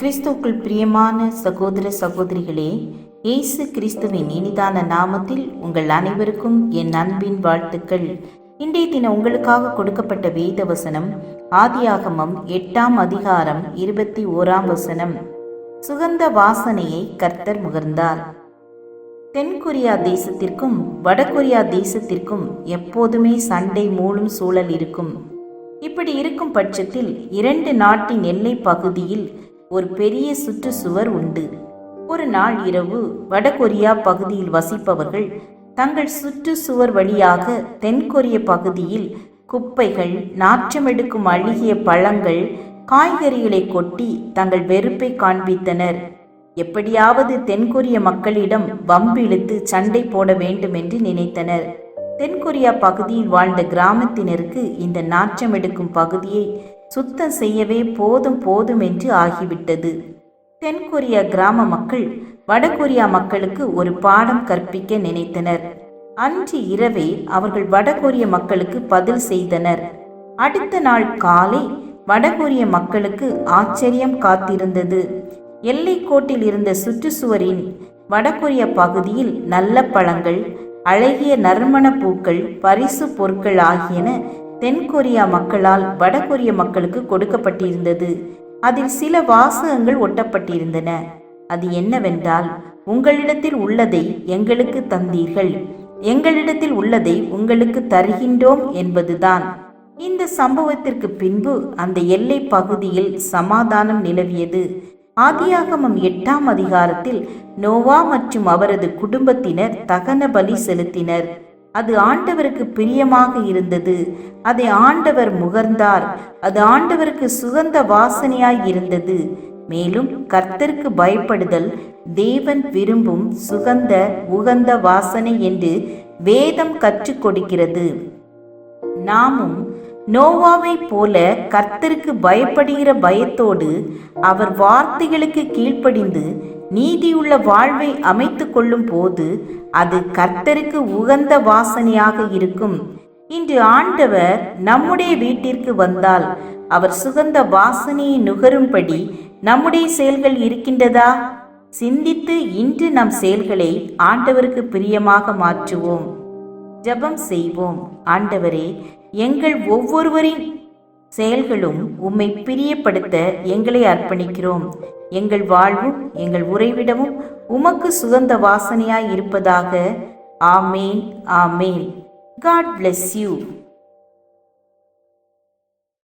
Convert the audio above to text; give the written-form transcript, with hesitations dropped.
கிறிஸ்துவுக்குள் பிரியமான சகோதர சகோதரிகளே, இயேசு கிறிஸ்துவின் இனிதான நாமத்தில் உங்கள் அனைவருக்கும் என் அன்பின் வாழ்த்துக்கள். இன்றைய தினம் உங்களுக்காக கொடுக்கப்பட்ட வேத வசனம் ஆதியாகமம் 8ஆம் அதிகாரம் 21ஆம் வசனம். சுகந்த வாசனையை கர்த்தர் முகர்ந்தார். தென்கொரியா தேசத்திற்கும் வடகொரியா தேசத்திற்கும் எப்போதுமே சண்டை மூளும் சூழல் இருக்கும். இப்படி இருக்கும் பட்சத்தில் இரண்டு நாட்டின் எல்லை பகுதியில் ஒரு பெரிய சுற்றுச்சுவர் உண்டு. ஒரு நாள் இரவு வடகொரியா பகுதியில் வசிப்பவர்கள் தங்கள் சுற்றுச்சுவர் வழியாக தென்கொரிய பகுதியில் குப்பைகள், நாற்றமெடுக்கும் அழுகிய பழங்கள், காய்கறிகளை கொட்டி தங்கள் வெறுப்பை காண்பித்தனர். எப்படியாவது தென்கொரிய மக்களிடம் வம்பிழுத்து சண்டை போட வேண்டும் என்று நினைத்தனர். தென்கொரியா பகுதியில் வாழ்ந்த கிராமத்தினருக்கு இந்த நாற்றமெடுக்கும் பகுதியை சுத்தம் செய்யவே போதும் என்று ஆகிவிட்டது. தென்கொரியா கிராம மக்கள் வடகொரியா மக்களுக்கு ஒரு பாடம் கற்பிக்க நினைத்தனர். அன்று இரவே அவர்கள் வடகொரிய மக்களுக்கு பதில் செய்தனர். அடுத்த நாள் காலை வடகொரிய மக்களுக்கு ஆச்சரியம் காத்திருந்தது. எல்லைக்கோட்டில் இருந்த சுற்றுச்சுவரின் வடகொரிய பகுதியில் நல்ல பழங்கள், அழகிய நறுமண பூக்கள், பரிசு பொருட்கள் ஆகியன தென்கொரியா மக்களால் வடகொரிய மக்களுக்கு கொடுக்கப்பட்டிருந்தது. அதில் சில வாசகங்கள் ஒட்டப்பட்டிருந்தன. அது என்னவென்றால், உங்களிடத்தில் உள்ளதை எங்களுக்கு தந்தீர்கள், எங்களிடத்தில் உள்ளதை உங்களுக்கு தருகின்றோம் என்பதுதான். இந்த சம்பவத்திற்கு பின்பு அந்த எல்லை பகுதியில் சமாதானம் நிலவியது. ஆதியாகமம் 8ஆம் அதிகாரத்தில் நோவா மற்றும் அவரது குடும்பத்தினர் தகன பலி செலுத்தினர். அது ஆண்டவருக்கு பிரியமாக இருந்தது. அதை ஆண்டவர் முகர்ந்தார். அது ஆண்டவருக்கு சுகந்த வாசனையாய் இருந்தது. மேலும் கர்த்தருக்கு பயப்படுதல் தேவன் விரும்பும் சுகந்த உகந்த வாசனை என்று வேதம் கற்றுக் கொடுக்கிறது. நாமும் நோவாவை போல கர்த்தருக்கு பயப்படுகிற பயத்தோடு அவர் வார்த்தைகளுக்கு கீழ்ப்படிந்து நீதியுள்ள வாழ்வை அமைத்து கொள்ளும் போது அது கர்த்தருக்கு உகந்த வாசனையாக இருக்கும். இன்று ஆண்டவர் நம்முடைய வீட்டிற்கு வந்தால் அவர் சுகந்த வாசனையை நுகரும்படி நம்முடைய செயல்கள் இருக்கின்றதா? சிந்தித்து இன்று நம் செயல்களை ஆண்டவருக்கு பிரியமாக மாற்றுவோம். ஜெபம் செய்வோம். ஆண்டவரே, எங்கள் ஒவ்வொருவரின் செயல்களும் உம்மை பிரியப்படுத்த எங்களை அர்ப்பணிக்கிறோம். எங்கள் வாழ்வும் எங்கள் உறைவிடமும் உமக்கு சுகந்த வாசனையாய் இருப்பதாக. ஆமேன், ஆமேன். God bless you.